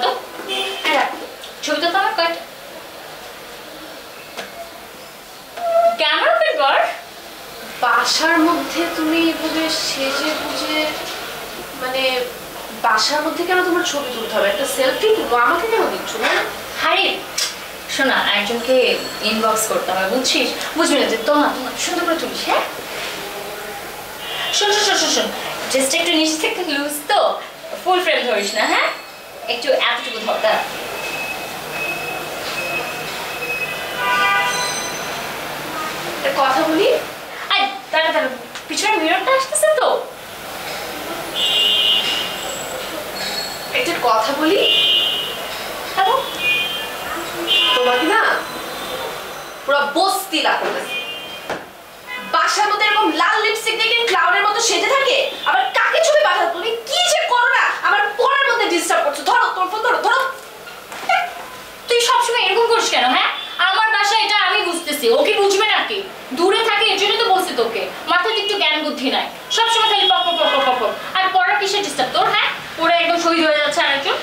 তো ছবিটা তো আমার কয়টা ক্যামেরা ওপেন কর। বাসার মধ্যে তুমি এভাবে সেজে গুজে মানে বাসার মধ্যে কেন তোমার ছবি তুলতে হবে? একটা সেলফি তুলো, আমাকে কেন দিচ্ছ না? আরে শোনা, একজনকে ইনবক্স করতে হবে বুঝছিস, বুঝবি না যে তো না তোমার সুন্দর করে তুলিস। হ্যাঁ শোন শোন শোন শোন শোন, জাস্ট একটু নিচ থেকে লুজ তো, ফুল ফ্রেম ধরিস না। হ্যাঁ একটু এতটুকু ধর। একটা কথা বলি, আরে দাঁড়া দাঁড়া, পিছনে মিররটা আসতেছে তো। একটা কথা বলি, হ্যালো, তোমাকে না পুরো বস্তি লাগতেছে। বাসার মধ্যে এরকম লাল লিপস্টিক দিয়ে ক্লাউডের মতো সেজে থাকে, আবার কাকে ছবি পাঠাও? তুমি কি যে করো না, আমার পড়ার মধ্যে ডিস্টার্ব করছো। ধরো তোর ফোন, ধরো ধরো। তুই সবসময় এরকম করিস কেন? হ্যাঁ আমার বাসা, এটা আমি বুঝতেছি, ও কি বুঝবে নাকি? দূরে থাকে এর জন্য তো বলছি তোকে, মাথায় একটু জ্ঞান বুদ্ধি নাই, সবসময় খালি পপ পপ পপ পপ। আর পড়া কিসের ডিস্টার্ব তোর? হ্যাঁ ওরা একদম শহীদ হয়ে যাচ্ছে আরেকজন।